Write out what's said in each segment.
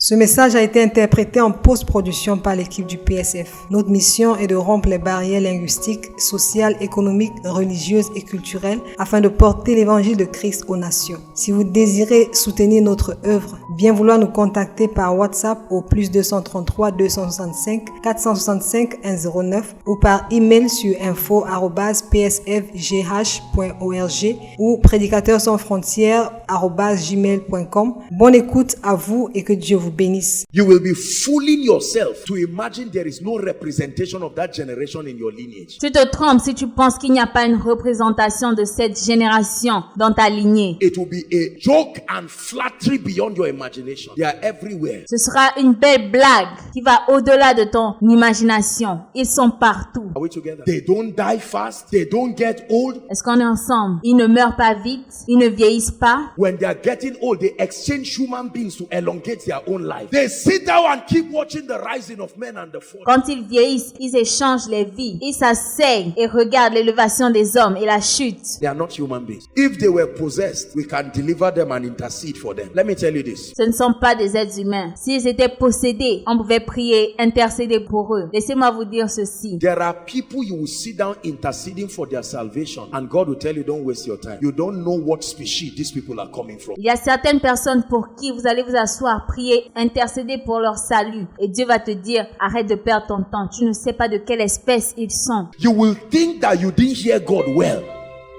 Ce message a été interprété en post-production par l'équipe du PSF. Notre mission est de rompre les barrières linguistiques, sociales, économiques, religieuses et culturelles afin de porter l'évangile de Christ aux nations. Si vous désirez soutenir notre œuvre, bien vouloir nous contacter par WhatsApp au +233 265 465 109 ou par email sur info@psfgh.org ou prédicateurs-sans-frontières@gmail.com. Bonne écoute à vous et que Dieu vous bénisse. You will be fooling yourself to imagine there is no representation of that generation in your lineage. Tu te trompes si tu penses qu'il n'y a pas une représentation de cette génération dans ta lignée. It will be a joke and flattery beyond your imagination. They are everywhere. Ce sera une belle blague qui va au-delà de ton imagination. Ils sont partout. Are we together? They don't die fast. They don't get old. Est-ce qu'on est ensemble? Ils ne meurent pas vite. Ils ne vieillissent pas. When they are getting old, they exchange human beings to elongate their own life. They sit down and keep watching the rising of men and the fall. Quand ils vieillissent, ils échangent les vies. Ils s'asseyent et regardent l'élévation des hommes et la chute. They are not human beings. If they were possessed, we can deliver them and intercede for them. Let me tell you this. Ce ne sont pas des êtres humains. S'ils étaient possédés, on pouvait prier, intercéder pour eux. Laissez-moi vous dire ceci. There are people you will sit down interceding for their salvation and God will tell you don't waste your time. You don't know what species these people are coming from. Il y a certaines personnes pour qui vous allez vous asseoir, prier, intercéder pour leur salut. Et Dieu va te dire, arrête de perdre ton temps. Tu ne sais pas de quelle espèce ils sont. You will think that you didn't hear God well.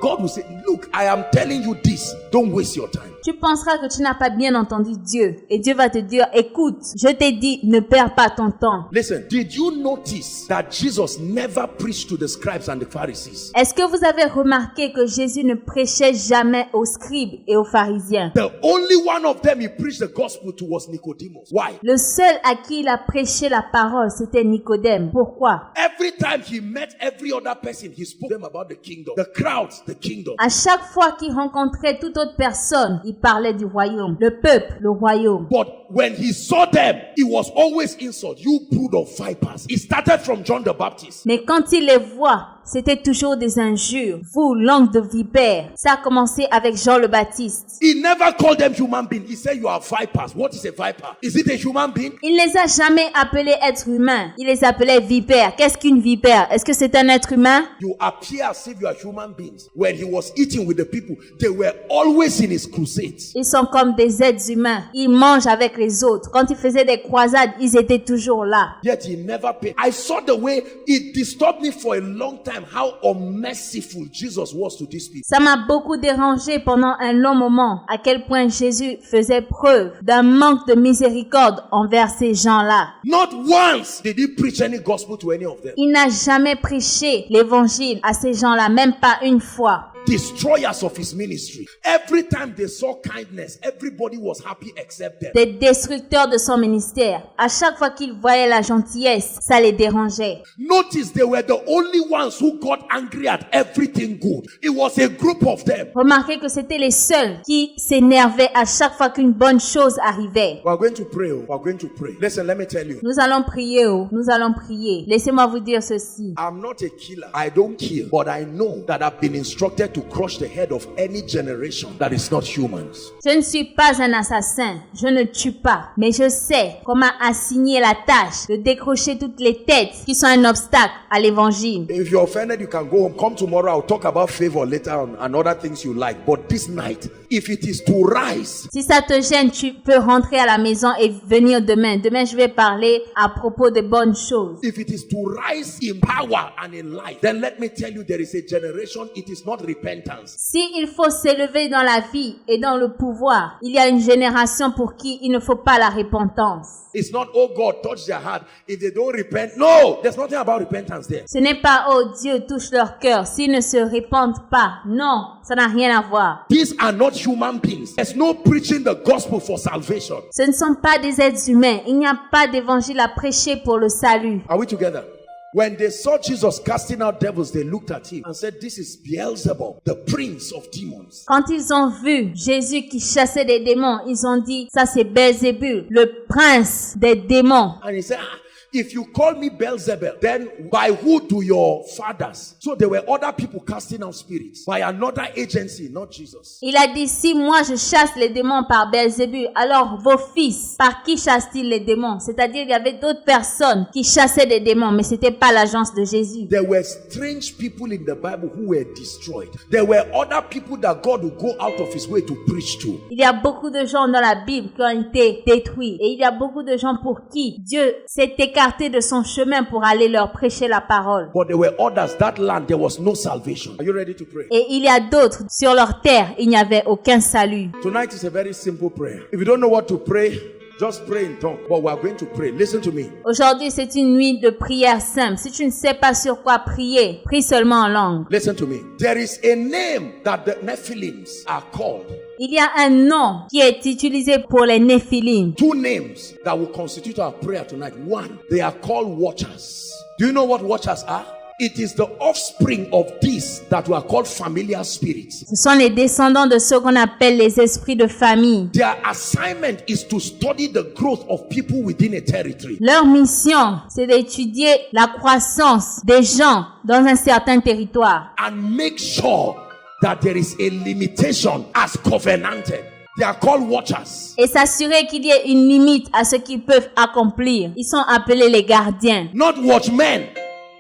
God will say, look, I am telling you this. Don't waste your time. Tu penseras que tu n'as pas bien entendu Dieu. Et Dieu va te dire, écoute, je t'ai dit, ne perds pas ton temps. Listen, did you notice that Jesus never preached to the scribes and the Pharisees? Est-ce que vous avez remarqué que Jésus ne prêchait jamais aux scribes et aux pharisiens? The only one of them he preached the gospel to was Nicodemus. Why? Le seul à qui il a prêché la parole, c'était Nicodème. Pourquoi? Every time he met every other person, he spoke to them about the kingdom. The crowds, the kingdom. À chaque fois qu'il rencontrait toute autre personne, il parlait du royaume. Le peuple, le royaume. But when he saw them, it was always insult. You brood of vipers. It started from John the Baptist. Mais quand il les voit, c'était toujours des injures. Vous, langue de vipère. Ça a commencé avec Jean le Baptiste. He never called them human beings. He said you are vipers. What is a viper? Is it a human being? Il les a jamais appelés êtres humains. Il les appelait vipères. Qu'est-ce qu'une vipère? Est-ce que c'est un être humain? You appear as if you are human beings. When he was eating with the people, they were always in his crusades. Ils sont comme des êtres humains. Ils mangent avec les autres. Quand il faisait des croisades, ils étaient toujours là. Yet he never paid. I saw the way it disturbed me for a long time. How unmerciful Jesus was to these people. Ça m'a beaucoup dérangé pendant un long moment. À quel point Jésus faisait preuve d'un manque de miséricorde envers ces gens-là. Not once did he preach any gospel to any of them. Il n'a jamais prêché l'évangile à ces gens-là, même pas une fois. Destroyers of his ministry. Every time they saw kindness, everybody was happy except them. Des destructeurs de son ministère. À chaque fois qu'ils voyaient la gentillesse, ça les dérangeait. Notice they were the only ones who got angry at everything good. It was a group of them. Remarquez que c'était les seuls qui s'énervaient à chaque fois qu'une bonne chose arrivait. We are going to pray. We are going to pray. Listen, let me tell you. Nous allons prier, nous allons prier. Laissez-moi vous dire ceci. I'm not a killer. I don't kill. But I know that I've been instructed to crush the head of any generation that is not humans. Je ne suis pas un assassin. Je ne tue pas. Mais je sais qu'on m'a assigné la tâche de décrocher toutes les têtes qui sont un obstacle à l'évangile. If you're offended, you can go home. Come tomorrow. I'll talk about favor later on and other things you like. But this night, if it is to rise. Si ça te gêne, tu peux rentrer à la maison et venir demain. Demain, je vais parler à propos de bonnes choses. If it is to rise in power and in life, then let me tell you, there is a generation, it is not repentance. Si il faut s'élever dans la vie et dans le pouvoir, il y a une génération pour qui il ne faut pas la repentance. It's not, oh God, touch their heart. If they don't repent, no, there's nothing about repentance there. Ce n'est pas, oh Dieu, touche leur cœur. S'ils ne se répandent pas. Non, ça n'a rien à voir. These are not human beings. There's no preaching the gospel for salvation. Ce ne sont pas des êtres humains. Il n'y a pas d'évangile à prêcher pour le salut. Are we together? When they saw Jesus casting out devils, they looked at him and said, this is Beelzebub, the prince of demons. Quand ils ont vu Jésus qui chassait des démons, ils ont dit, ça c'est Belzébul, le prince des démons. And he said, if you call me Beelzebub, then by who do your fathers? So there were other people casting out spirits by another agency, not Jesus. Il a dit, si moi je chasse les démons par Belzébuth, alors vos fils, par qui chassent-ils les démons? C'est-à-dire, il y avait d'autres personnes qui chassaient des démons, mais c'était pas l'agence de Jésus. There were strange people in the Bible who were destroyed. There were other people that God would go out of his way to preach to. Il y a beaucoup de gens dans la Bible qui ont été détruits. Et il y a beaucoup de gens pour qui Dieu s'est écarté de son chemin pour aller leur prêcher la parole. But there were others, that land, there was no salvation. Are you ready to pray? Et il y a d'autres, sur leur terre, il n'y avait aucun salut. Tonight is a very simple prayer. If you don't know what to pray, just pray in tongues. But we are going to pray. Listen to me. Aujourd'hui, c'est une nuit de prière simple. Si tu ne sais pas sur quoi prier, prie seulement en langue. Listen to me. There is a name that the Nephilims are called. Il y a un nom qui est utilisé pour les Néphilim. Two names that will constitute our prayer tonight. One, they are called watchers. Do you know what watchers are? It is the offspring of these that were called familiar spirits. Ce sont les descendants de ceux qu'on appelle les esprits de famille. Their assignment is to study the growth of people within a territory. Leur mission, c'est d'étudier la croissance des gens dans un certain territoire. And make sure that there is a limitation as covenanted. They are called watchers. Et s'assurer qu'il y ait une limite à ce qu'ils peuvent accomplir. Ils sont appelés les gardiens. Not watchmen,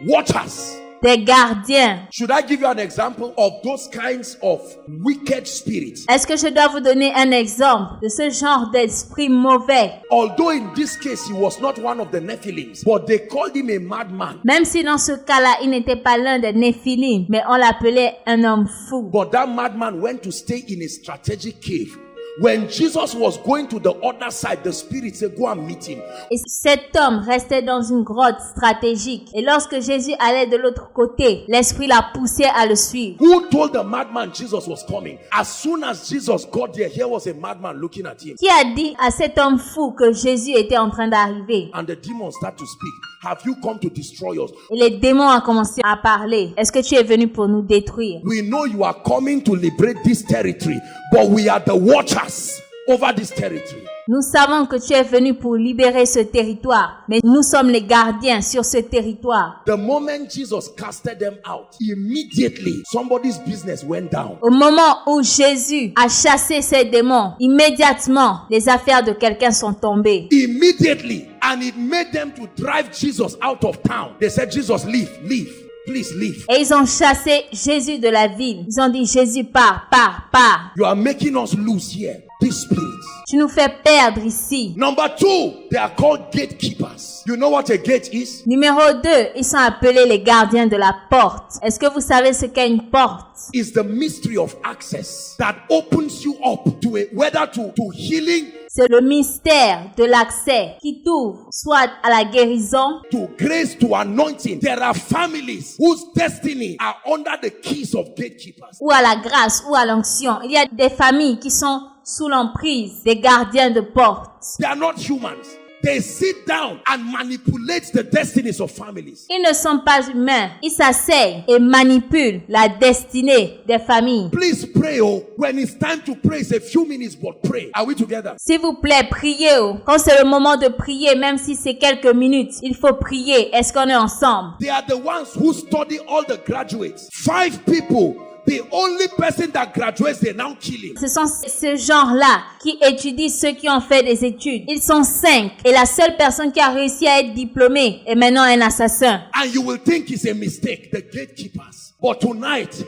watchers. Des gardiens. Should I give you an example of those kinds of wicked spirits? Est-ce que je dois vous donner un exemple de ce genre d'esprit mauvais? Although in this case he was not one of the Nephilims, but they called him a madman. Même si dans ce cas-là, il n'était pas l'un des Néphilim, mais on l'appelait un homme fou. But that madman went to stay in a strategic cave. When Jesus was going to the other side, the spirit said, go and meet him. Et cet homme restait dans une grotte stratégique. Et lorsque Jésus allait de l'autre côté, l'esprit l'a poussé à le suivre. Who told the madman Jesus was coming? As soon as Jesus got there, here was a madman looking at him. Qui a dit à cet homme fou que Jésus était en train d'arriver? And the demons start to speak. Have you come to destroy us? Et les démons ont commencé à parler. Est-ce que tu es venu pour nous détruire? We know you are coming to liberate this territory, but we are the watchers over this territory. Nous savons que tu es venu pour libérer ce territoire, mais nous sommes les gardiens sur ce territoire. The moment Jesus casted them out, immediately somebody's business went down. Au moment où Jésus a chassé ces démons, immédiatement, les affaires de quelqu'un sont tombées. Immediately, and it made them to drive Jesus out of town. They said, Jesus, leave, leave. Please leave. Et ils ont chassé Jésus de la ville. Ils ont dit, Jésus, pars, pars, pars. You are making us lose here. These spirits. Tu nous fais perdre ici. Number two, they are called gatekeepers. You know what a gate is? Numéro 2, ils sont appelés les gardiens de la porte. Est-ce que vous savez ce qu'est une porte? It's the mystery of access that opens you up to whether to healing, c'est le mystère de l'accès qui t'ouvre soit à la guérison, to grace, to anointing. There are families whose destiny are under the keys of gatekeepers. Ou à la grâce, ou à l'onction. Il y a des familles qui sont sous l'emprise des gardiens de porte. They are not humans. They sit down and manipulate the destinies of families. Ils ne sont pas humains. Ils s'asseyent et manipulent la destinée des familles. Please pray. Oh, when it's time to pray, it's a few minutes, but pray. Are we together? S'il vous plaît, priez. Oh. Quand c'est le moment de prier, même si c'est quelques minutes, il faut prier. Est-ce qu'on est ensemble? They are the ones who study all the graduates. 5 people. The only person that graduates, they now kill him. Ce sont ce genre-là qui étudient ceux qui ont fait des études. Ils sont 5. Et la seule personne qui a réussi à être diplômée est maintenant un assassin. And you will think it's a mistake, the gatekeepers. But tonight,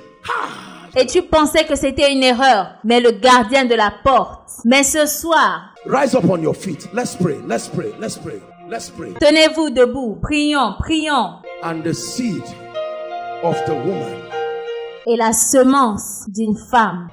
et tu pensais que c'était une erreur, mais le gardien de la porte. Mais ce soir, rise up on your feet. Let's pray, let's pray, let's pray, let's pray. Tenez-vous debout. Prions, prions. And the seed of the woman. Et la semence d'une femme.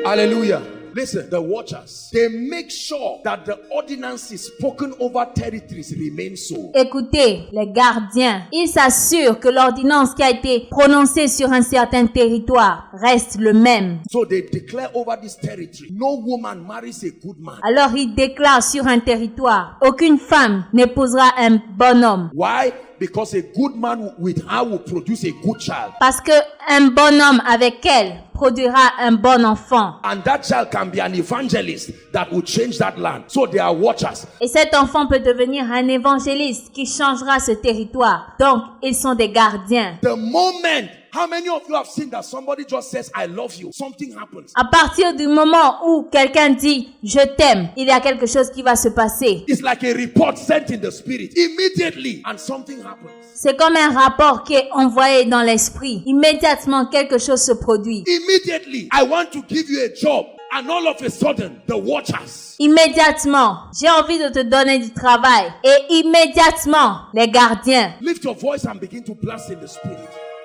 Hallelujah. Listen, the watchers, they make sure that the ordinances spoken over territories remain so. Écoutez, les gardiens, ils s'assurent que l'ordonnance qui a été prononcée sur un certain territoire reste le même. So they declare over this territory, no woman marries a good man. Alors ils déclarent sur un territoire, aucune femme n'épousera un bon homme. Why? Because a good man with her will produce a good child. Parce que un bon homme avec elle produira un bon enfant. And that child can be an evangelist that will change that land. So they are watchers. Et cet enfant peut devenir un évangéliste qui changera ce territoire. Donc, ils sont des gardiens. The moment, how many of you have seen that somebody just says, I love you? Something happens. À partir du moment où quelqu'un dit « je t'aime », il y a quelque chose qui va se passer. It's like a report sent in the spirit. Immediately, and something happens. C'est comme un rapport qui est envoyé dans l'esprit. Immédiatement, quelque chose se produit. Immediately, I want to give you a job. And all of a sudden, the watchers. Immédiatement, j'ai envie de te donner du travail. Et immédiatement, les gardiens. Lift your voice and begin to blast in the spirit.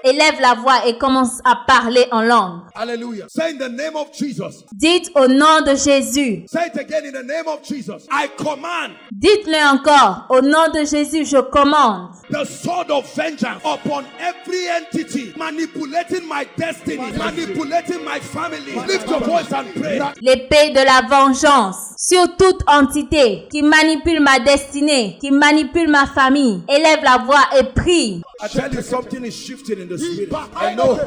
Élève la voix et commence à parler en langue. Hallelujah. Say in the name of Jesus. Dites au nom de Jésus. Say it again in the name of Jesus. I command. Dites-le encore. Au nom de Jésus, je commande. The sword of vengeance upon every entity manipulating my destiny, manipulating my family. Lift your voice and pray. L'épée de la vengeance sur toute entité qui manipule ma destinée, qui manipule ma famille. Élève la voix et prie. I tell you, something is shifting in the spirit. I know.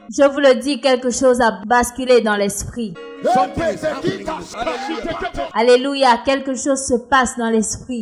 Je vous le dis, quelque chose a basculé dans l'esprit. Something is happening in the spirit. Alléluia, quelque chose se passe dans l'esprit.